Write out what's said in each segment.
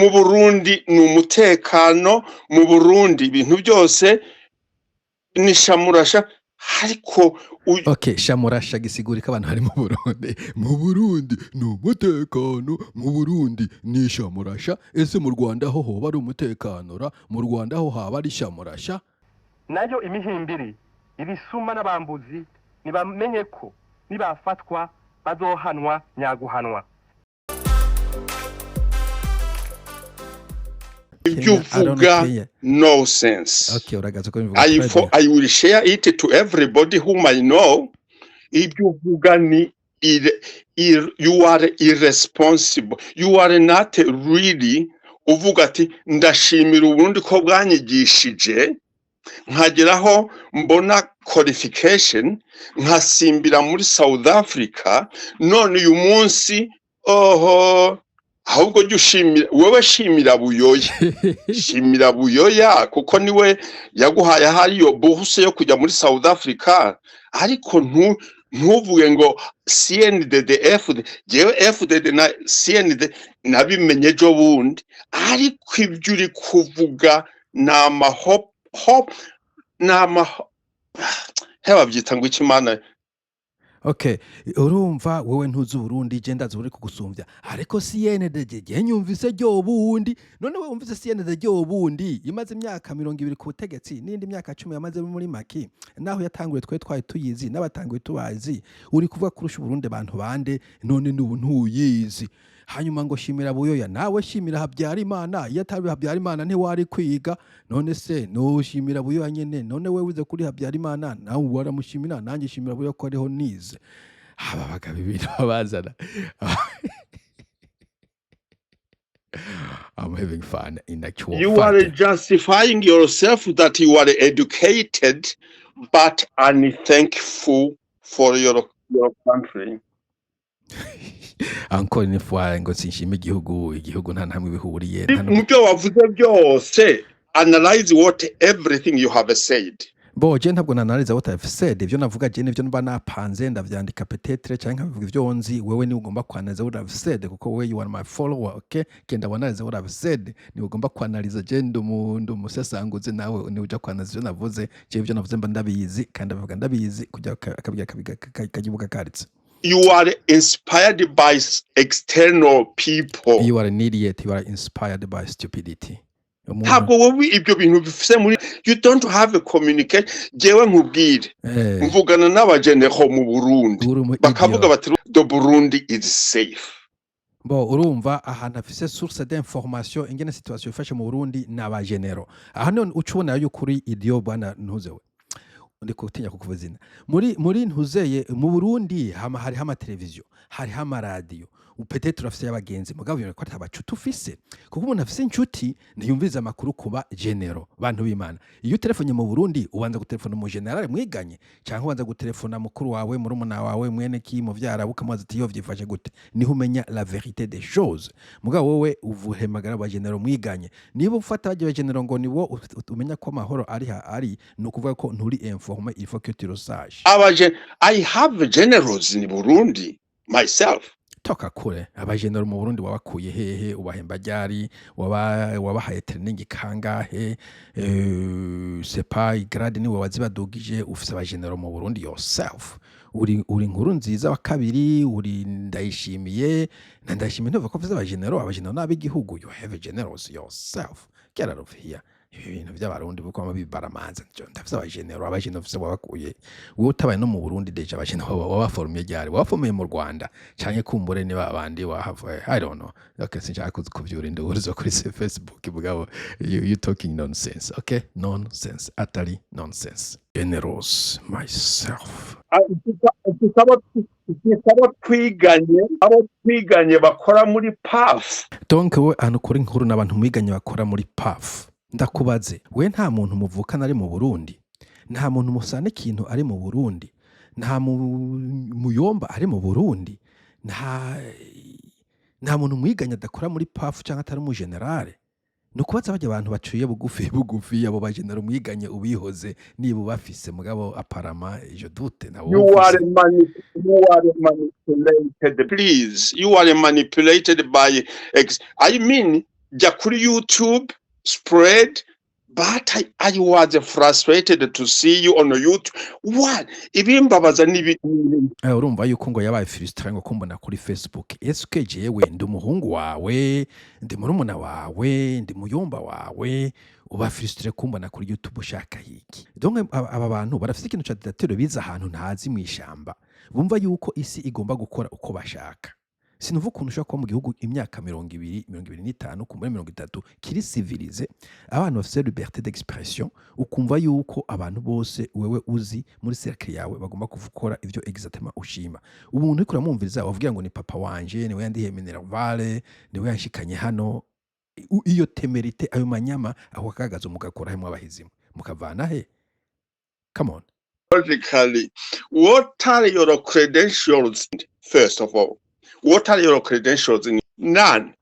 mu Burundi ni umutekano, mu Burundi ibintu byose ni shamurasha, ariko Okay, shamurasha gisigurika abantu hari mu Burundi. Mu Burundi ni umutekano, mu Burundi ni shamurasha. Ese mu Rwanda ho hoba ari umutekano ra? Mu Rwanda ho haba ari shamurasha? Nayo imihimbiri ibisuma n'abambuzi nibamenye ko nibafatwa bazohanwa nyaguhanwa. ibyo uvuga no sense. Okay, uragaza ko bivuga. I will share it to everybody whom I know. Ibyo uvuga ni you are irresponsible. You are not really uvuga ati ndashimira Uburundi ko bwanyigishije nkageraho mbona qualification nkasimbira muri South Africa, none uyu munsi ahubwo ushimira wewe, shimira Buyoya. Shimira Buyoya kuko niwe yaguhaye hariyo bourse yo kujya muri South Africa, ariko ntuvuge ngo CNDD FDD na CNDD nabimenye ejo bundi, ariko ibyo uri kuvuga nama hope heba byita ngo ikimana. Okay, urumva wewe ntuzi Burundi je ndazi uri kugusumbya, ariko CNDD je nyumvise ryo bundi. None we umvise CNDD ryo bundi imaze imyaka 20 ku butegetsi n'indi myaka 10 yamaze muri maki, naho yatanguye twari tuyizi n'abatanguye tubazi. Uri kuvuga kurusha Burundi abantu bande, none n'ubu ntuyizi. Hanyuma ngo shimira Buyoya, nawe shimira Habyarimana. Iyo atari Habyarimana ntiwari kwiga. None se no shimira Buyoya nyene, none we wize kuri Habyarimana nawe waramushimira, nanjye shimira Buyoya ko ariho nize. Aba bagabo ibintu bazana. I'm having fun in actual fact. You are justifying yourself that you are educated but unthankful for your country. Encore une fois ngo sinshime igihugu nta ntamwe bihuriye. Mubyo wavuze byose, analyze what everything you have said. Bo je ntabwo nanaliza what I've said. Ibyo navuga je nivyo mba napanze ndavyandika peut-être cyangwa nkavuga ivyo nzi. Wewe ni ugomba kwanaliza what I've said kuko wewe you are my follower, okay? Kenda wanaliza what I've said, ni ugomba kwanaliza je ndu musesanguze, nawe ni uja kwanaliza ivyo navuze. Je ivyo navuze mba ndabizi kandi avuga ndabizi kujya kagibuka karitse. You are inspired by external people. You are an idiot. You are inspired by stupidity. Ntabwo wowe ibyo bintu bifise muri, you don't have a communicate. Jewe nkubwire mvugana n'abajenero mu Burundi bakavuga bati the Burundi is safe. Bo urumva ahantu afise source d'information ingene situation ifashe mu Burundi n'abajenero. Aha none ucubona y'ukuri idio bwana ntuzewe. Ndiko gutinya kukuvuzina. Muri ntuzeye mu Burundi hari hama televiziyo, hari hama radio. Peut-être urafise y'abagenzi mugabo byo ko atabacuti ufise. Kuko umuntu afise inshuti ntiyumviza amakuru kuba genero bantu b'Imana. Iyo telefone mu Burundi ubanza gutelefona mu general mwiganye cyangwa ubanza gutelefona mukuru wawe murumuna wawe mwene ki mu vyara bukamubaza ati yo vyifashe gute. Niho umenya la vérité des choses. Mugabo wowe uvuhemagara ba genero mwiganye. Niba ufata baje genero ngo niwo umenya ko amahoro ari no kuvuga ko nturi informé, il faut que tu le saches. I have generals in Burundi myself. Toka kure abajenero mu Burundi wabakuye hehe, ubahemba ryari, wabahaye training kangahe, sepa grade ni wazibadugije, ufise abajenero mu Burundi yourself. Uri nkuru nziza wa kabiri, uri ndayishimiye ntuva ko ufise abajenero n'abigihugu. You have generals yourself. Get out of here. Ibintu by'abarundi buko amabibaramanza ndafise abajenero ufise wabakuye. Wowe utabaye no mu Burundi deje abajenero wabaformye ryari, wabaformye mu Rwanda canke kumbure ni babandi wahava, I don't know. Okay, sinshaka kuvyura induru zo kuri Facebook bugabo you talking nonsense. Okay, nonsense, utterly nonsense. Generous myself. Twiganye bakora muri PAF. Donc we anukuri nkuru n'abantu mwiganye bakora muri PAF. Ndakubaze, we nta muntu muvukana ari mu Burundi, nta muntu musana ikintu ari mu Burundi, nta muyomba ari mu Burundi, nta muntu mwiganya adakora muri PAF cyangwa atari mu generale. Nukubaza baje abantu bacuye bugufi abo bajenero mwiganye ubihoze niba bafise mugabo aparama je doute na you are manipulated, please. You are manipulated by I mean jya kuri YouTube, spread. But I was frustrated to see you on YouTube. What? Ibimbabaza urumva yuko ngo yabaye frustration ngo kumbona kuri Facebook. Eske jewe ndi umuhungu wawe, ndi murumuna wawe, ndi muyomba wawe, uba frustration kumbona kuri YouTube ushaka hiki. Donc aba bantu barafite ikintu cya dictature biza ahantu ntazi mwishamba. Bumva yuko isi igomba gukora uko bashaka. Sinuvuga ukuntu ushobora kuba mu gihugu imyaka 20, 25 kumuri 30 kiri civilize, abantu bafite liberté d'expression, ukumva yuko abantu bose wewe uzi muri cercle yawe bagomba kuvukora ivyo exactement ushima. Umuntu uriko uramwumviriza wavugira ngo ni papa wanje, niwe yandihe minervale, niwe yanshikanye hano. Iyo temerite ayo manyama aho kagazo mugakora hemwe abahizimo mukavana he? Come on. Logically, what are your credentials first of all? What are your credentials? None.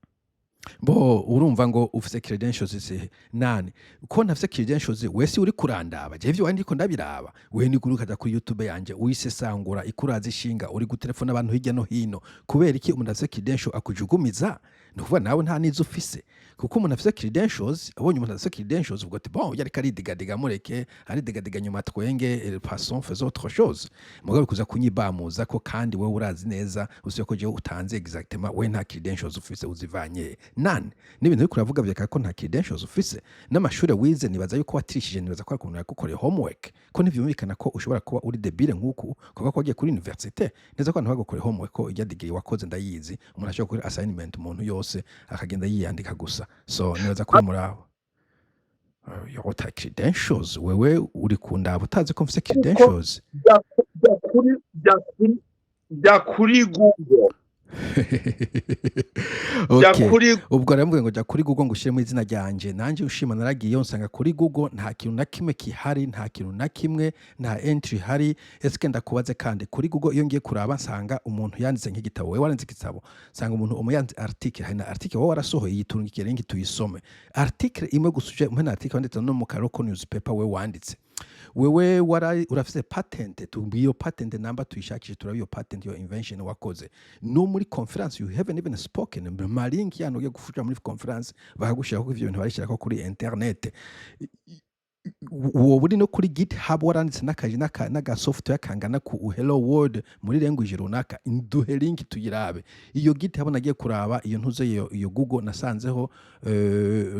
Bo urumva ngo ufise credentials ise nane. Uko ntafise credentials wese uri kurandaba. Je ivyo wandiko ndabiraba. We ni gurukaza kuri YouTube yanje uyisesangura ikuraza ishinga uri gutelefona abantu hirya no hino. Kubera iki umuntu afise credential akujugumiza? Nukuvuga nawe nta nizo ufise. Kuko umuntu afise credentials, abonye umuntu afise credentials ubwo ati bon yari kari digadiga mureke, ari digadiga nyuma twenge passons faisons autre chose. Mugabo kuza kunyibamuza ko kandi we urazi neza usiye ko je utanze exactement we nta credentials ufise uzivanye. None n'ibintu biko uravuga byaka ko nta credentials ufise n'amashure wize nibaza yuko watirishije nibaza ko ukuntu yagukoreye homework ko ntivyumvikana ko ushobora kuba uri debile nkuko kuko ko wagiye kuri université neza ko ntibagukoreye homework ko ijya degree wakoze ndayizi umuntu ashobora kuri assignment umuntu yose akagenda yiyandika gusa so nibaza ko muraho yo ta credentials wewe uri kundaba utazi ko mfise credentials jya kuri Google. Okay. Ubwo ramvuga ngo jya kuri Google ngo ushire mu izina ryanje nanje ushima naragiye nsanga kuri Google nta kintu na kimwe kihari, nta kintu na kimwe, nta entry hari. Eske ndakubaze kandi kuri Google iyo ngiye kuraba nsanga umuntu yanditse nk'igitabo, wewe waranditse igitabo, nsanga umuntu umuyanze article, hari na article wowe warasohoye yitungikire ngi tuyisome. Article imwe gusuje umwe article wanditse no mu Karoko newspaper wewe wanditse. Wewe urafise patent, tubiyo patent number tuyishakije turabiyo patent yo invention wakoze. No muri conference you haven't even spoken. Malinki yano ugiye gufuja muri conference bakagushira ko ivyo bintu barishira ko kuri internet. Wowe uri no kuri GitHub waranditse nakaje naga software kangana ku hello world muri language runaka induhe link tuyirabe. Iyo GitHub nagiye kuraba iyo ntuze iyo Google nasanzeho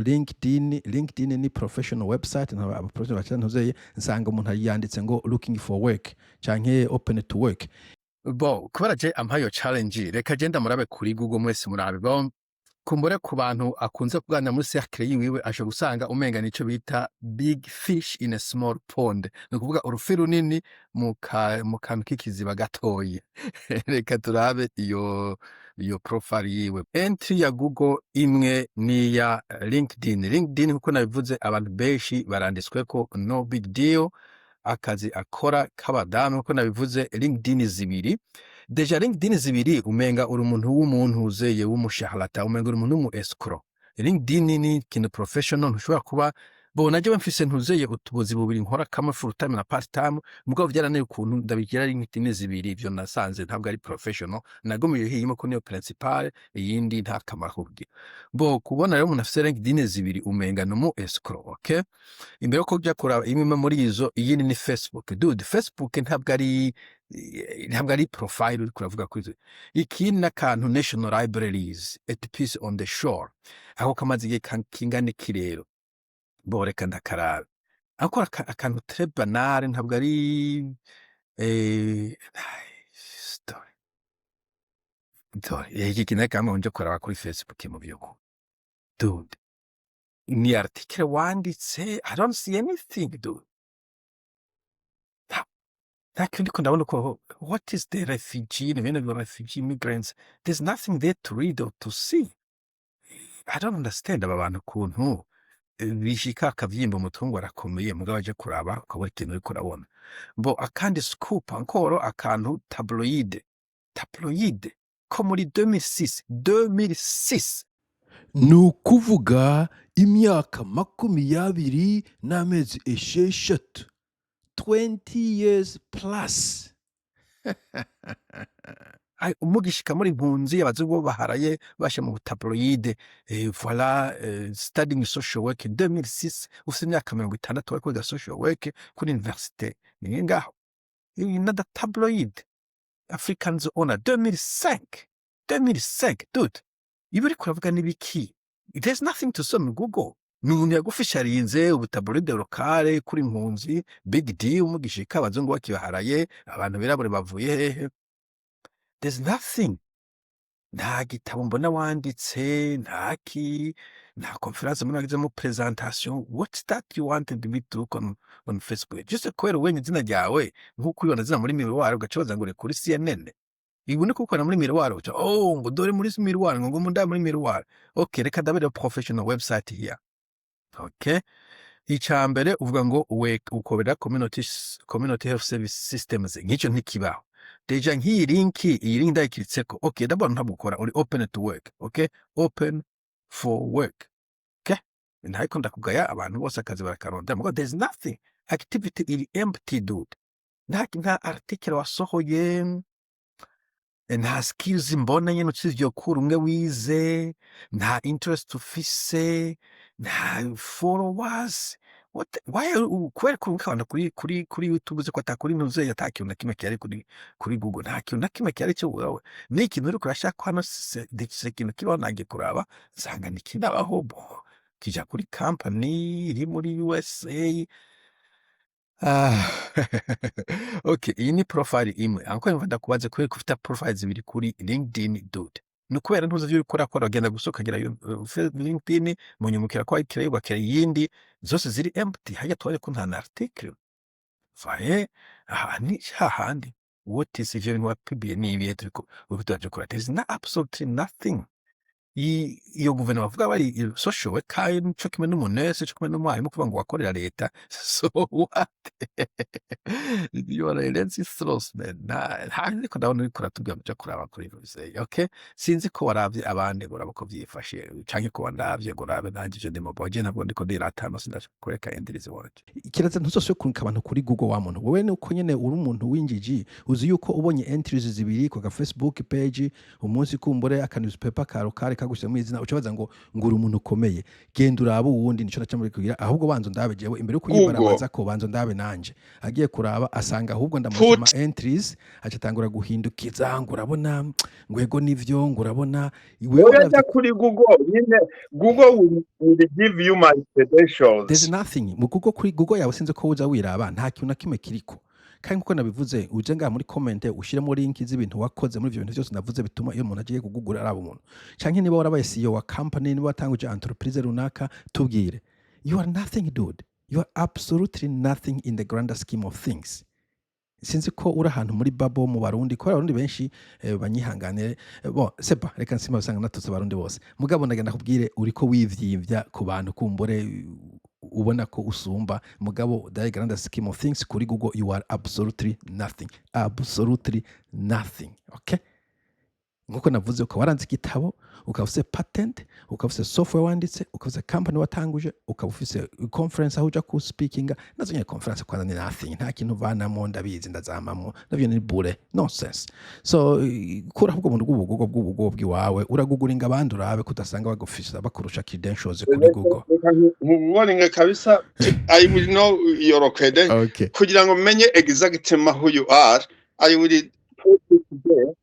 LinkedIn ni professional website na aba professional cyane ntuze nsanga umuntu yanditse ngo looking for work canke open to work. Bo kubera je ampayo challenge reka genda murabe kuri Google mwese murabe bo kumbure ku bantu akunze kuganira muri cercle yiwe aje gusanga umenga nico bita big fish in a small pond, no kuvuga urufi runini mu kantu k'ikiziba gatoye. Reka turabe iyo profile yiwe. Entry ya Google imwe ni ya LinkedIn kuko nabivuze abantu benshi baranditswe ko no big deal akazi akora kabadamu kuko nabivuze. LinkedIn zibiri deja LinkedIn zibiri umenga uri umuntu w'umuntu uzeye w'umushahalata, umenga uri umuntu mu escrow. LinkedIn ni kintu professional ushobora kuba bona je bamfise ntuzeye utubozi bubiri nkora kama full time na part time mugabo vyaraneye ukuntu ndabigira LinkedIn zibiri ivyo nasanze ntabwo ari professional nagomeye hiyimo ko niyo principal yindi nta kamahubwi bo kubona rero umuntu afise LinkedIn zibiri umenga no mu escrow. Okay, imbere ko bya kora imwe muri izo iyindi ni Facebook. Dude, Facebook ntabwo ari profile uri kuravuga kuri ikindi n'akantu National Libraries at Peace on the Shore aho kamaze kingane kirero bo reka ndakarabe akora akantu très banal ntabwo ari story iki kintu kamwe unje kuraba kuri Facebook mu byuko. Dude, ni article wanditse, I don't see anything, dude. Lakini ndabona ko what is the refugee, the refugee migrants, there's nothing there to read or to see. I don't understand aba bantu kuntu bishika akavyimba umutungo arakomeye mugabo aje kuraba ukabona ikintu uri kurabona. Bo akandi scoop ankoro akantu tabloid ko muri 2006 nukuvuga imyaka 20 n'amezi 6 20 years plus. umugishika muri impunzi abazungu baharaye bashe mu tabloid voilà studying social work 2006 ufite imyaka 60 wari kwiga social work kuri université ni ngaho another tabloid Africans Honor 2005 dude ibi uri kuravuga n'ibiki there's nothing to soma Google n'umuntu yagufisharinze ubutabloid locale kuri impunzi big deal umugishika abazungu bakibaharaye abantu birabure bavuye hehe there's nothing nta gitabo mbona wanditse nta conference mbona wagizemo presentation what's that you wanted me to look on Facebook just kwera wenye izina ryawe nk'uko ubibona zina muri miroir ugacoza ngo ure kuri CNN ibone ko ukora muri miroir uca ngo dore muri miroir ngo munda muri miroir okay reka ndabere professional website here okay icambere uvuga ngo ukobera community health service systems nk'icyo ntikibaho deja nk'iyi link ndayikiritseko okay ndabona ntabwo ukora uri open to work okay open for work okay ntayiko ndakugaya abantu bose akazi barakaronda mugo there's nothing activity iri empty dude nta article wasohoye nta skills mbona nyene ucizyo kuri umwe wize nta interest ufise nta followers why kwere kunkana kuri YouTube ze kwata kuri ntuze yatakiye na kimwe cyari kuri Google nta kintu na kimwe cyari cyo wowe ni ikintu uri kurashaka hano se kintu kibaho nange kuraba zanga nikindabaho bo kija kuri company iri muri USA okay iyi ni profile imwe anko mvanda kubaze kwe kufita profiles zibiri kuri LinkedIn dude nukubera ntuze byo ukora agenda gusokagira LinkedIn munyumukira ko ikira yubakira yindi zose ziri empty hajya tware ko nta article faye ni hahandi what is even what PB ni ibihe turiko ubutaje kora there's absolutely nothing iyo guverinoma bavuga bari social work kind cyo kimwe n'umunese cyo kimwe n'umwarimu kuvuga ngo wakorera leta so what you are a lazy sloth man ariko ndabona uri kuratubwira byo kuraba kuri ruze okay sinzi ko waravye abandi goraba ko vyifashe canke ko wandavye gorabe nangije ndimo boje nabwo ndiko ndiratama sindakoreka endirize wacu kiraza ntuzose kunka abantu kuri Google wa muntu wowe ni uko nyene uri umuntu w'injiji uzi yuko ubonye entries zibiri ku Facebook page umunsi kumbure aka newspaper karo kagushyira mu izina ucabaza ngo ngura umuntu ukomeye genda uraba uwundi nico nacyo kugira ahubwo banzo ndabe jewe imbere uko yibarabaza ko banzo ndabe nanje agiye kuraba asanga ahubwo ndamusoma entries acatangura guhindukiza ngo urabona ngwego nivyo ngo urabona wewe kuri Google nyine Google will give you my credentials there's nothing mu kuri Google yawe sinze ko uza wiraba nta kintu na kimwe kiriko kandi uko nabivuze uje ngaha muri comment ushiremo link z'ibintu wakoze muri ibyo bintu byose navuze bituma iyo umuntu agiye kugugura araba umuntu canke niba warabaye CEO wa company niba watanguje entreprise runaka tubwire you are nothing dude you are absolutely nothing in the grander scheme of things sinzi ko uri ahantu muri babo mu Barundi ko abarundi benshi banyihanganire bo seba reka nsima basanga natutse abarundi bose mugabo ndagenda kubwire uriko wivyivya ku bantu kumbure ubona ko usumba mugabo the grander scheme of things kuri Google you are absolutely nothing okay nguko navuze ko waranze igitabo ukafise patent ukafise software wanditse ukafise company watanguje ukafise conference aho uja ku speakinga nazo nye conference kwanza ni nothing nta kintu vanamo ndabizi ndazamamo navyo ni bure nonsense so kura ahubwo mu Google bwiwawe uraguguringa abandi urabe kudasanga bagufisa bakurusha credentials kuri Google muboninga kabisa I will know your credentials okay. kugira ngo menye exactly who you are I will put it there.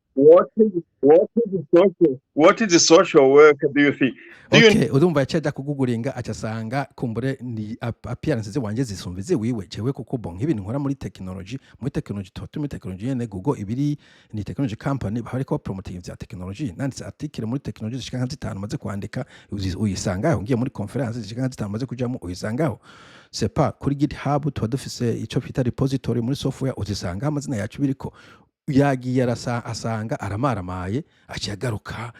What is the social work do you think? Okay, udumva yacaje kuguguringa acasanga kumbure ni appearance ze wanje zisumbize wiwe jewe kuko bon nk'ibintu nkora muri technology totumi technology yene Google ibiri ni technology company bahari ko promoting vya technology nanditse article muri technology zishika nka 5 maze kwandika uyisangaho ngiye muri conference zishika nka 5 maze kujamo uyisangaho c'est pas kuri GitHub tuba dufise ico twita repository muri software uzisanga amazina yacu biriko yagiye asanga aramaramaye akiyagaruka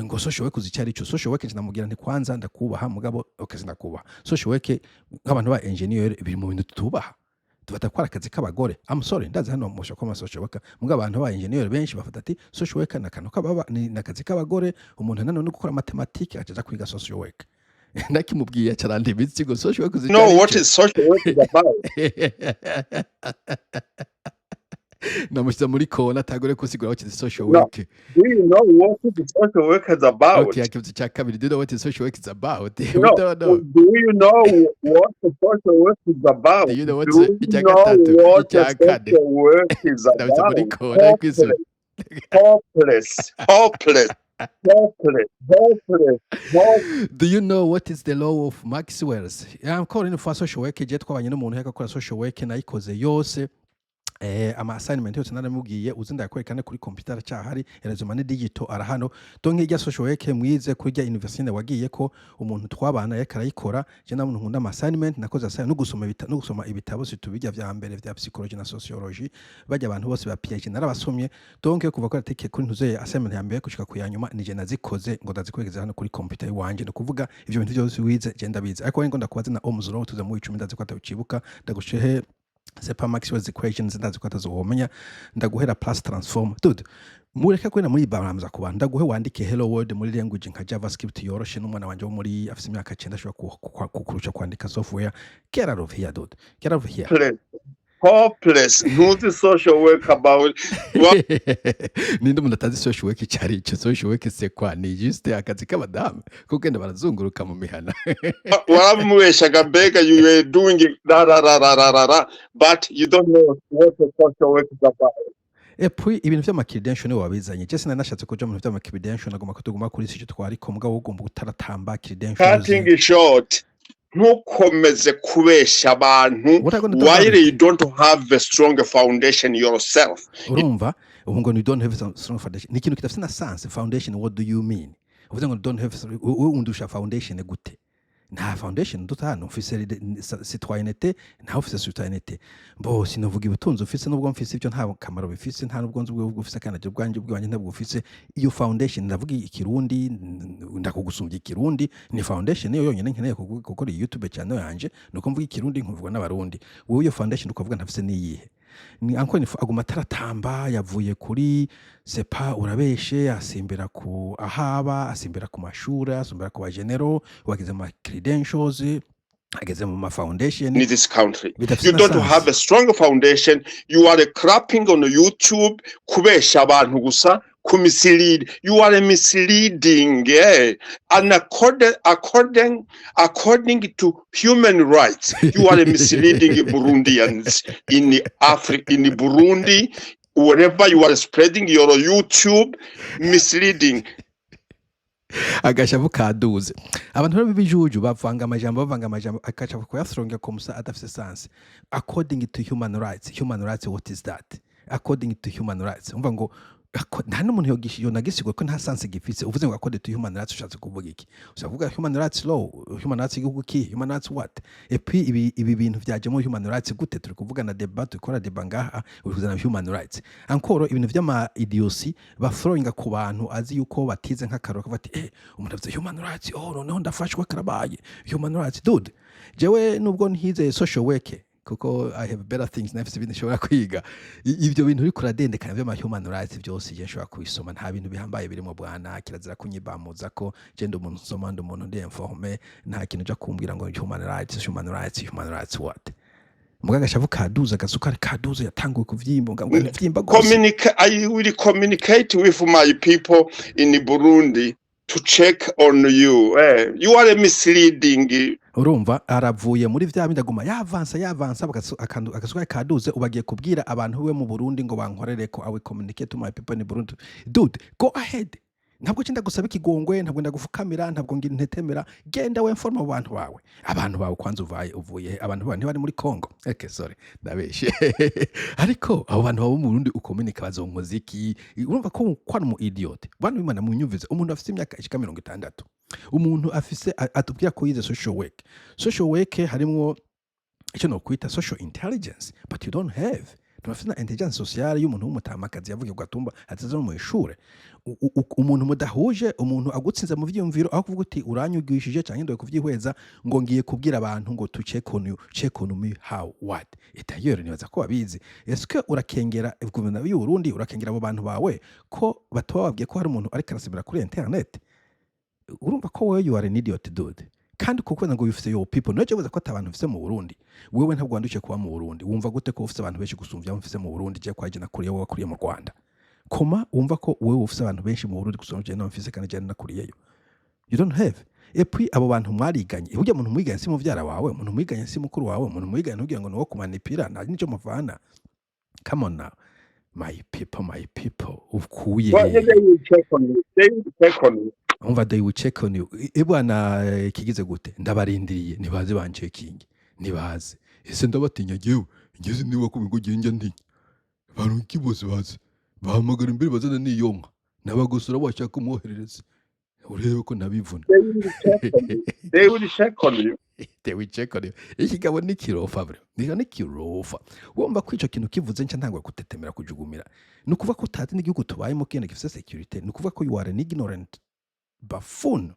ngo social work uzicyari cyo social work kinamubwira nti kwanza ndakubaha mugabo okazi ndakubaha social work nk'abantu ba engineer biri mu bintu tubaha tubata kwara akazi k'abagore I'm sorry ndaza hano musho ko social work mugabo abantu ba engineer benshi bafata ati social work nakano kababa ni nakazi k'abagore umuntu nanone no gukora mathematics ajaza kwiga social work nakimubwiye cyarandi bitsi go social work no what is social work is about namushyize muri kona atagore kusigura what is social No. work. Do you know what the social work is about? Okay, ikibazo cya kabiri, do you know what is social work is about? We No. don't know. Do you know what the social work is about? Do you know what Do you icya know gatatu what the icya kane social work is namushyize muri about? kona ari kwisura. Hopeless, hopeless, hopeless, hopeless, hopeless. Do you know what is the law of Maxwell's? I'm calling for social work. Je twabanye n'umuntu yakakora social work nayikoze yose. Ama assignment yose naramubwiye uzinda yakwerekana kuri computer cyahari resume ni digital arahano donc ijya social work mwize kurya university wagiye ko umuntu twabana yakarayikora je namuntu nkunda ama assignment nakoze assignment no gusoma ibitabo situbijya vya mbere vya psychology na sociology bajya abantu bose ba PhD narabasomye donc kuva ko ateke kuri ntuze assignment ya mbere kushika kuyanyuma nije nazikoze ngo ndazikwerekeza hano kuri computer iwanje no kuvuga ivyo bintu byose wize je ndabize ariko ngo ndakubaza na Ohm's law tuza mu 10 ndazikwata ucibuka ndagushehe c'est pas Maxwell's equations ndazi ko atazomenya ndaguhera plus transform dude mureka kwena muri baramza kuba ndaguhe wandike hello world muri language nka JavaScript yoroshe n'umwana wanje wo muri afise imyaka 9 ashobora kukurusha kwandika software. Get out of here dude, get out of here. Hopeless. Ntuzi social work about ninde umuntu atazi social work cyari icyo social work c'est quoi? Ni juste akazi k'abadamu kuko genda barazunguruka mu mihana. waramubeshaga mbega you were doing it, but you don't know what the social work is about. Puis ibintu vy'amakidensho niwe wabizanye. Je sinanashatse kuja mu bintu vy'amakidensho nagomba kutuguma kuri sicyo twariko mugabo ugomba gutaratamba kidensho. Cutting short. Ntukomeze kubesha abantu while you don't have a strong foundation yourself. Urumva ubu ngo you don't have a strong foundation ni ikintu kitafite na sense. Foundation, what do you mean? Uvuze ngo don't have undusha foundation gute? Nta foundation dutano ufise citoyenneté nta ufise citoyenneté bo sinovuga ibutunzi ufise nubwo mfise ibyo nta kamaro bifise nta nubwo nzi ubwo ufise kanaje bwanje bwanje ntabwo ufise iyo foundation ndavuga ikirundi ndakugusumbya ikirundi ni foundation yo yonyene nkeneye gukora YouTube channel yanje nuko mvuga ikirundi nkuvuga n'abarundi wowe iyo foundation ukavuga ntafise niyihe ni anko ni aguma taratamba yavuye kuri sepa urabeshe asimbira ku ahaba asimbira ku mashuri asimbira ku bagenero wagize ama credentials ageze mu ma foundation in this country. You don't have a strong foundation. You are crapping on YouTube kubesha abantu gusa kumislead. You are misleading, and according to human rights, you are misleading Burundians in Africa, in Burundi. Wherever you are spreading your YouTube, misleading. Agashavu kaduze abantu rero bijuju bavanga amajambo akacha kuyastronga komsa atafise sense. According to human rights, what is that? According to human rights umva ngo nta n'umuntu yogishiyo nagisigwe ko nta sense gifise uvuze ngo according to human rights ushatse kuvuga iki? Usavuga human rights law, human rights iguki, human rights what? Puis ibi bintu byaje mu human rights gute? Turi kuvuga na debate ukora debangaha uvuze na human rights ankoro ibintu vy'ama idiocy ba throwing ku bantu azi yuko batize nk'akaro bati umuntu avuze human rights no ndafashwe karabaye human rights dude jewe nubwo ntize social work kuko I have better things nafise ibintu nshobora kwiga ibyo bintu uri kuradendekana by'ama human rights byose je nshobora kubisoma nta bintu bihambaye birimo bwana kirazira kunyibamuza ko je ndo umuntu nsoma ndo umuntu ndi informe nta kintu ja kumbwira ngo human rights what mugaga shavu kaduza gasukari kaduza yatanguye kuvyimba ngambwe vyimba gose. I will communicate with my people in Burundi to check on you. You are misleading. Urumva aravuye muri vya bindaguma yavansa akasuka kaduze ubagiye kubwira abantu we mu Burundi ngo bankorere ko awe communicate to my people in Burundi. Dude, go ahead. Ntabwo cinda gusaba ikigongwe, ntabwo ndagufukamira, ntabwo ngira ntetemera. Genda we informa abantu bawe kwanza uvuye abantu bane bari muri Congo. Sorry ndabeshe. Ariko abo bantu babo mu Burundi ukomunika bazomuziki. Urumva ko kwa mu idiot. Bantu bimana mu nyumvize umuntu afite imyaka 60. Umuntu afise atubwira ko yize social work harimo icyo no kwita social intelligence, but you don't have. Tunafite intelligence sociale y'umuntu w'umutamakazi yavuye gatumba atazo mu ishure. Umuntu mudahuje, umuntu agutsinze mu vyumviro aho kuvuga uti uranyugishije cyane ndo kuvyihweza ngo ngiye kubwira abantu ngo to check on me how what. Etayero nibaza ko babizi. Eske urakengera guverinoma y'u Burundi urakengera abo bantu bawe ko batwa babwiye ko hari umuntu ari karasibira kuri internet. Urumva ko wowe you are an idiot dude. kandi kuko ngo bifite yo people no cyo ko atabantu bifite mu Burundi wewe ntabwo wandukiye kuba mu Burundi wumva gute ko ufite abantu benshi gusumvya bafite mu Burundi je kwaje nakuriye wowe wakuriye mu Rwanda koma wumva ko wewe ufite abantu benshi mu Burundi gusumvya no mfise kandi je nakuriyeyo you don't have et puis abo bantu mwariganye burya umuntu mwiganye si muvyara wawe umuntu mwiganye si mukuru wawe umuntu mwiganye ntugira ngo nuwo kumanipira nta nico muvana come on now my people ukuye they will check on you. umva they will check on you bwana kigize gute ndabarindiriye nibaze banchecking nibaze ese ndabatinya jewe ngeze niba ko bigo genja ntinya abantu kibose baze bahamagara imbere bazana niyonka nabagusura bashaka kumwoherereza urebe ko nabivuna they will check on you. they will check on you ikigabo nikirofa bro nikirofa wumva ko ico kintu kivuze nca ntangwa gutetemera kujugumira nukuva ko utazi n'igihugu tubayemo kene gifise security nukuva ko you are an ignorant buffoon.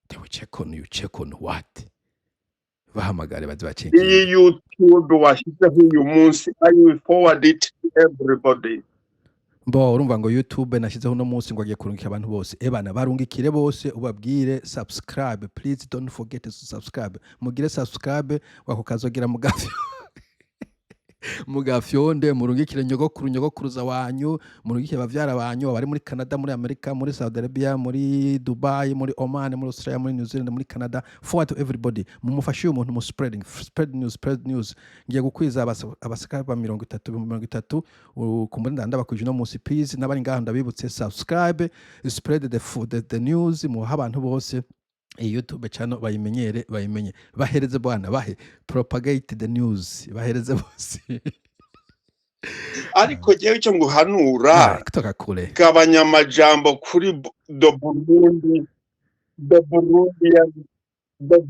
They will check on you. Check on what? Bahamagare baze bachecking. Iyi YouTube washizeho uyu munsi I will forward it to everybody. Bo urumva ngo YouTube nashizeho no munsi ngo agiye kurungika abantu bose ebana barungikire bose ubabwire subscribe, please don't forget to subscribe. Mugire subscribe wako kazogira mugafyo mugafyonde murungikire nyogokuruza wanyu murungikire bavyara banyu bari muri Canada, muri America, muri Saudi Arabia, muri Dubai, muri Oman, muri Australia, muri New Zealand, muri Canada. Forward to everybody. Mumufashe umuntu mu spread news ngiye gukwiza abasakaba 30 kumbunda ndabakuje no munsi please nabari ngaho ndabibutse subscribe, spread the news mu abantu bose. YouTube channel bayimenyere bayimenye bahereze bwana bahe propagate the news bahereze bose ariko jewe cyo nguhanura kutoka kule gabanya amajambo kuri the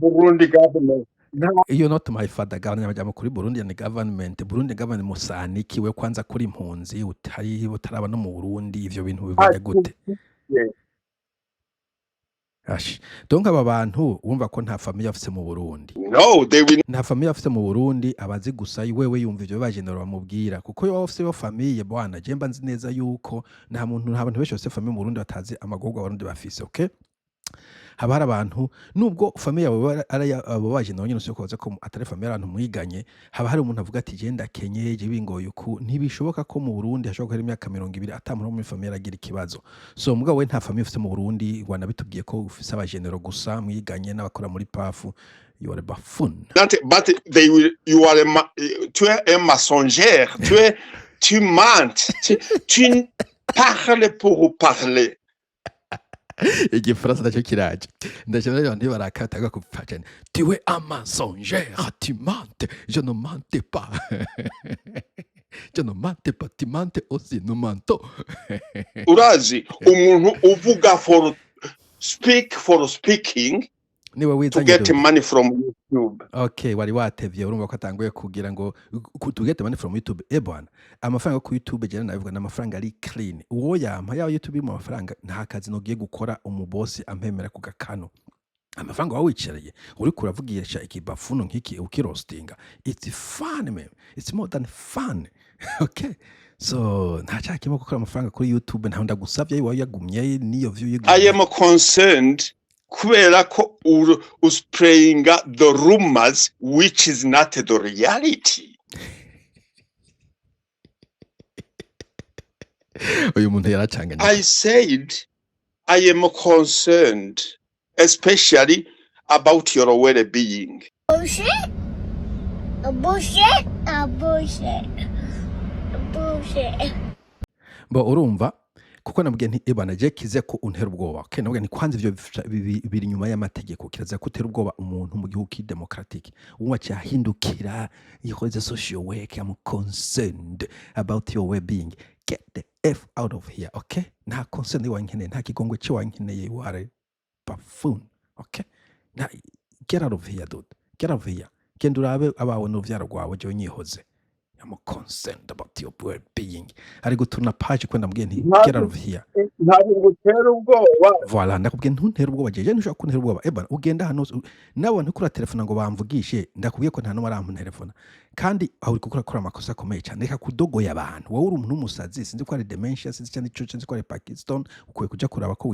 Burundi government. You're not my father. Gabanya amajambo kuri Burundi government musanikiwe kwanza kuri impunzi utaraba no mu Burundi ivyo bintu bibaye gute? Ash. Donc aba bantu wumva ko nta famille afise mu Burundi. No, they will nta famille afise mu Burundi abazi gusa wewe yumva ivyo bagenera bamubwira kuko yo afise yo famille bwana je mba nzi neza yuko nta bantu benshi bafise famille mu Burundi batazi amagorwa abarundi bafise, okay? Haba hari abantu nubwo famille yawe ari abo bagenera nyine usiye koza ko atari famille abantu mwiganye haba hari umuntu avuga ati je ndakenye je bingoye uku ntibishoboka ko mu Burundi hashobora kuba imyaka 20 atamuntu muri famille agira ikibazo. So mugabo we nta famille ufite mu Burundi wanabitubwiye ko ufise abagenero gusa mwiganye n'abakora muri pafu. You are a buffoon. But they will, you are tu es un mensongère, tu mens, tu parles pour parler. Igifaransa nacyo kiraje ndashaka rero ntibarakataga kupfacana tu es un mensongère, tu mentes, je ne mentais pas je ne mentais pas, tu mentes aussi, nous mentons. Urazi umuntu uvuga for speaking to get money from YouTube. Okay, wari watevye urumva ko atanguye kugira ngo to get money from YouTube. Bwana amafaranga ku YouTube jana nabivuga n'amafaranga ari clean. Uwo yampa ya YouTube mu mafaranga nta kazi nogiye gukora umubosi ampemera ku gakano. Amafaranga wawe wicareye uri kuravugisha ikibafuno nk'iki ukirostinga. It's fun man. It's more than fun. Okay. So ntacha kimo gukora amafaranga kuri YouTube nta ndagusavye yiwe yagumye niyo view yigumye. I am concerned kubera ko usprayinga the rumors which is not the reality. Uyu muntu yaracanganye. I said I am concerned especially about your well-being. Bullshit. Bo urumva kuko nabwiye nti ebana je kize ko untera ubwoba ke nabwiye nti kwanza ivyo biri nyuma y'amategeko kiraza kutera ubwoba umuntu mu gihugu ki democratic umwa cyahindukira yikoze social work. I'm concerned about your well-being. Get the F out of here, okay? Nta concern wankene nta kigongwe cyo wankeneye ware buffoon, okay? Na get out of here dude. Get out of here. Kenda urabe abawe no vyara rwawe je nyihoze. I'm concerned about your well-being. Ari gutuna page kwenda mbwiye nti get out of here. Ntabwo gutera ubwoba. Voilà, ndakubwiye ntuntera ubwoba je ntushaka kuntera ubwoba. Ebana ugenda hano nabone kuri telefone ngo bamvugishe ndakubwiye ko nta no barampu telefone. kandi aho uri gukora amakosa akomeye cyane reka kudogoya abantu wowe uri umuntu w'umusazi sinzi ko ari dementia sinzi cyane ico sinzi ko ari Parkinson ukwiye kuja kuraba ko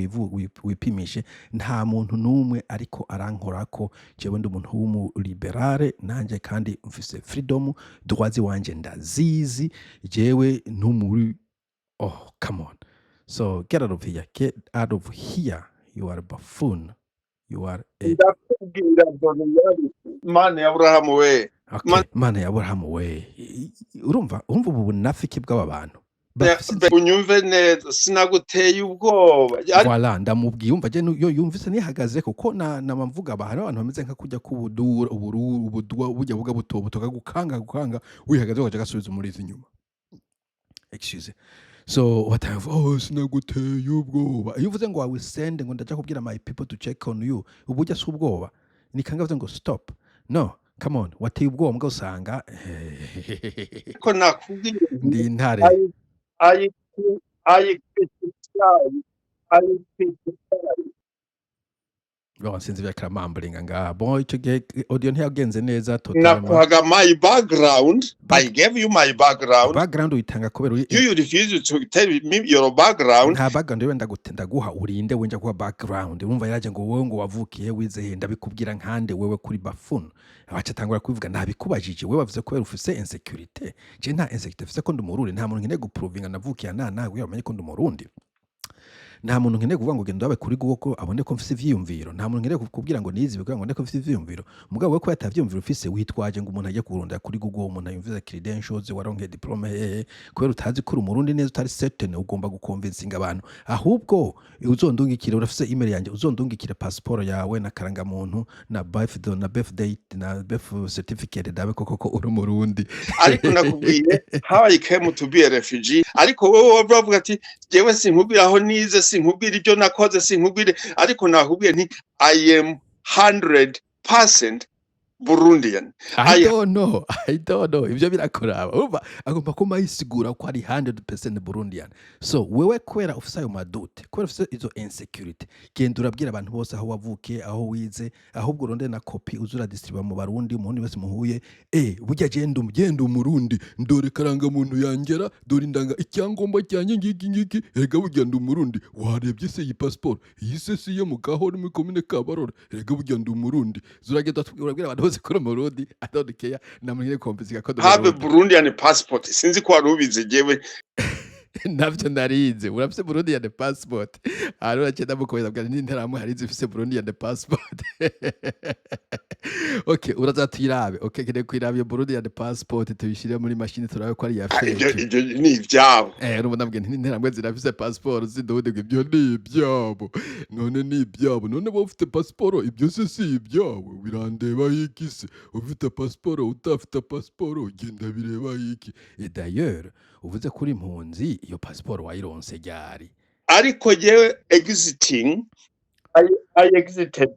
wipimishe nta muntu n'umwe ariko arankorako jewe ndi umuntu w'umuliberale nanje kandi mfise freedom droits wanje ndazizi jewe ntumuri oh come on so get out of here you are a buffoon you are a ndakubwira Donald Mana ya Abraham we okay Mana ya Abraham we urumva ubu bunafiki bw'aba bantu unyumve neza sinaguteye ubwoba voilà ndamubwiye umva je yumvise nihagaze kuko namvuga abantu bameze nka kujya kubudura ubudwa bujya buga butobutoka gukanga wihagaze ukaje gasubiza umurizo inyuma excuse so what I've sinaguteye ubwoba iyo uvuze ngo I will send ngo ndaja kubwira my people to check on you ubujya su ubwoba nikangavuze ngo stop no come on wateye ubwoba mbwa usanga ko nakubwiye ndi intare I sinzi vyakira mambulinga nga bon ico gihe audio ntiyagenze neza nakuhaga my background I gave you my background uyitanga kubera you refuse to tell me your background nta background yewe ndaguha urinde wenja kuba background urumva yaraje ngo wowe ngo wavukiye wize ndabikubwira nkande wewe kuri bafun abaca tangura kubivuga ntabikubajije wewe wavuze ko ufise insecurity je nta insecurity ufise ko ndumurundi nta muntu nkene guprovinga navukiye nawe yamenye ko ndumurundi nta muntu nkene kuvuga ngo genda wabe kuri Google abone ko mfise ivyiyumviro nta muntu nkene kubwira ngo nizi bikugira ngo ndeko mfise ivyiyumviro mugabo we ko yatavyiyumviro ufise witwaje ngo umuntu ajye kurunda kuri Google umuntu yumviza credentials waronke diplome kubera utazi kuri umurundi neza utari certain ugomba guconvincinga abantu ahubwo uzondungikira urafise email yanje uzondungikira passport yawe na karanga muntu na birthday na birth certificate dabe koko uri umurundi ariko nakubwiye how I came to be a refugee ariko wowe bavuga ati jewe sinkubwira aho nize sinkubwira ibyo nakoze sinkubwire ariko nakubwiye nti I am 100% Burundian. I don't know ibyo birakoraba urumva agomba kuma yisigura ko ari 100% Burundian so wewe kwera ufise ayo madute kwera ufise izo insecurity genda urabwira abantu bose aho wavukiye aho wize ahubwo uronde na copy uzura distribuer mu barundi umuntu wese muhuye burya genda umurundi ndore karanga muntu yangera dore ndanga icyangomba cyanye ngiki ega burya ndumurundi warebye se iyi passport iyi se si yo mu gahoro mu commune Kabarore ega burya ndumurundi zuragenda urabwira abantu bose kuri umurundi I don't care namwe kompensika ko have Burundian passport sinzi ko warubize jewe navyo narize urafise Burundian passport arora cyenda mukomeza bwa n'interamwe hari zifise Burundian passport okay urazatirabe okay kene kwirabe Burundian passport tubishire muri machine turabe ko ari ya fake ibyo ni ibyabo urumva nabwe n'interamwe zirafise passport zidude ibyo ni ibyabo none ni ibyabo none bo ufite passport ibyo se si ibyabo birandeba yikise ufite passport utafite passport genda bireba yiki et d'ailleurs uvuze kuri impunzi iyo passport wayironse ryari ariko jewe exiting I exited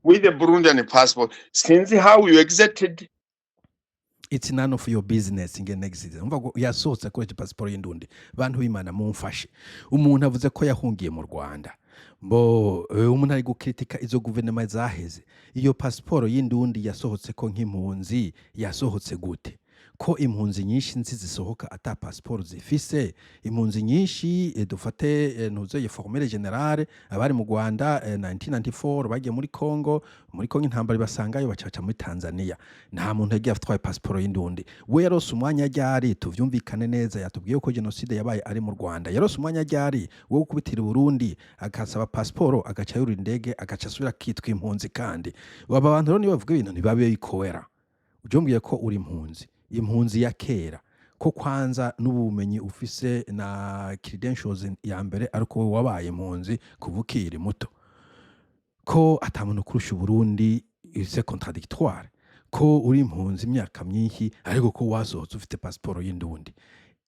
with the Burundian passport since how you exited it's none of your business ingene exit umva ko yasohotse kuri passport y'indundi bantu b'Imana mumfashe umuntu avuze ko yahungiye mu Rwanda mbo umuntu ari gukritika izo guverinoma zaheze iyo passport y'indundi yasohotse ko nk'impunzi yasohotse gute ko impunzi nyinshi nzi zisohoka ata passport zifise impunzi nyinshi dufate ntuze formule generale abari mu Rwanda 1994 bagiye muri Congo intambara basangayo bacaca muri Tanzania nta muntu yagiye afitwaye passport y'indundi we yarose umwanya ryari tuvyumvikane neza yatubwiye ko genocide yabaye ari mu Rwanda yarose umwanya ryari wo gukubitira Burundi agasaba passport agaca yuri indege agaca asubira kitwa impunzi kandi aba bantu rero ni bavuga ibintu ntibabe bikowera ujombwiye ko uri impunzi ya kera ko kwanza n'ubumenyi ufise na credentials ya mbere ariko we wabaye impunzi kuvukira muto ko atamuntu kurusha Burundi c'est contradictoire ko uri impunzi imyaka myinshi ariko ko wasohotse ufite passport y'indundi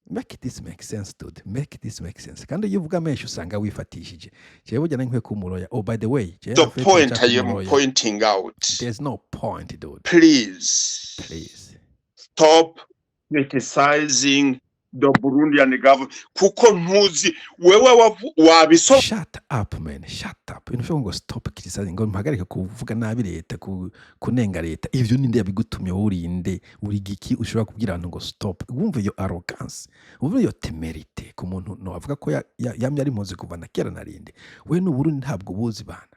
make this make sense dude make this make sense kandi iyo uvuga menshi usanga wifatishije jewe bujya nkwe kumuroya by the way the point I am pointing out there's no point dude please stop criticizing the Burundian government kuko ntuzi wewe wabiso shut up man, shut up. Inufite ngo stop criticize, ngo mpagarike kuvuga nabi leta, kunenga leta. Ivyo ninde yabigutumye wowe urinde uri giki ushobora kubwira abantu ngo stop? Wumva iyo arrogance, wumva iyo temerite ku muntu no avuga ko yamye ari impunzi kuva na kera narinde. We n'Uburundi ntabwo buzi bana.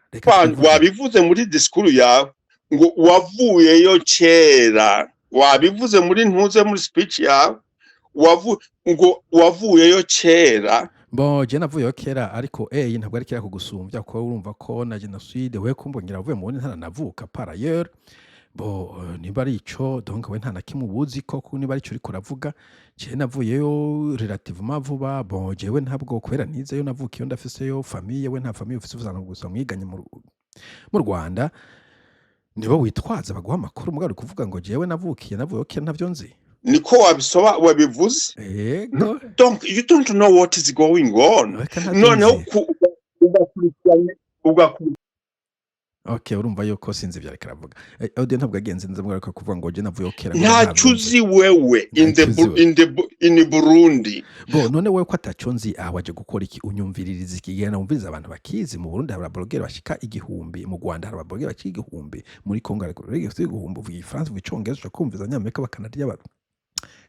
Wabivuze muri discours yawe ngo wavuyeyo kera, wabivuze muri ntuze muri speech yawe ngo wavuyeyo kera. Bo je navuyeyo kera, ariko ntabwo ari kera kugusumbya, kuko urumva ko na genocide we kumbongira avuye mu ntara navuka par ailleurs. Bo niba ari ico donc we nta na kimwe ubuzi ko niba ari ico uriko uravuga. Je navuyeyo relativement vuba. Bo jewe ntabwo kwera nizeyo navukiyo ndafiseyo famille, we nta famille ufise uzana gusa mwiganye mu Rwanda. Niba witwaza baguha amakuru mugari kuvuga ngo jewe navuyeyo kera ntavyo nzi. Niko wabivuze. Yego. You don't know what is going on. No. Okay, urumva yuko sinzi ibyo ariko aravuga. Audio ntabwo agenze nza mugari kuvuga ngo je navuyeyo kera. Nta cuzi wewe in Burundi. Bo none wewe ko ataconzi waje gukora iki? Unyumviririza ikigena umviriza abantu bakizi. Mu Burundi hari abablogger bashika 1000, mu Rwanda hari abablogger bashika 1000, muri Kongo ariko rege 1000 uvuga France ubicongereza ukumviza nyamerika bakanadiya abantu.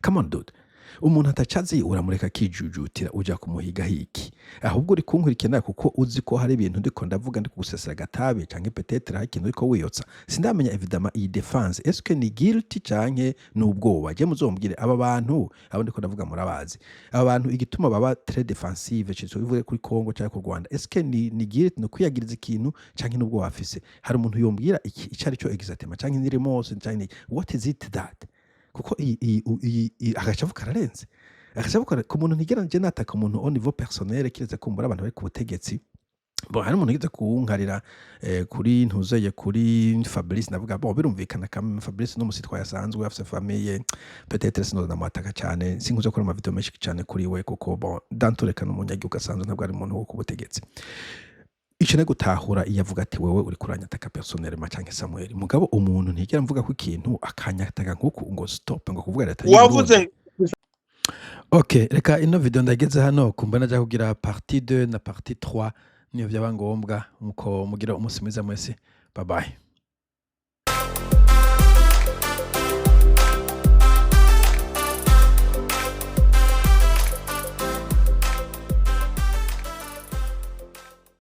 Come on dude. Umuntu atacazi uramureka kijujutira uja kumuhiga hiki. Ahubwo uri kunkurikirana kuko uzi ko hari ibintu ndiko ndavuga ndi kugusesera gatabe canke peut-être hari ikintu uriko wiyotsa. Sindamenya évidemment iyi defense. Est-ce que ni guilty canke n'ubwoba? Je muzombwire aba bantu abo ndiko ndavuga murabazi. Aba bantu igituma baba très defensive cyo bivuye kuri Kongo cyangwa ku Rwanda. Est-ce que ni guilty no kwiyagiriza ikintu canke n'ubwo wafise? Hari umuntu yombwira iki ari cyo exactement canke ni remorse canke what is it that? Kuko agacavu kararenze. Agacavu ku muntu ntigera nje nataka umuntu au niveau personnel kiretse kumbura abantu bari ku butegetsi. Bo hari umuntu yigeze kunkarira kuri ntuzeye kuri Fabrice navuga bo birumvikana kam Fabrice no musitwa yasanzwe afite famille peut-être sino namwataka cyane sinkuze gukora ama video menshi cyane kuri we kuko bon danturekana umunyagihugu asanzwe ntabwo ari umuntu wo ku butegetsi. Ichene gutahura iyavuga ati wewe uri kuranyataka personnel macyanke Samuel mugabo umuntu ntigera mvuga ko ikintu akanyataka nkuko ngo stop ngo kuvuga leta wavuze. Okay, reka ino video ndageze hano kumba naja kugira partie 2 na partie 3 niyo byaba ngombwa muko mugira umunsi mwiza mwese. Bye bye.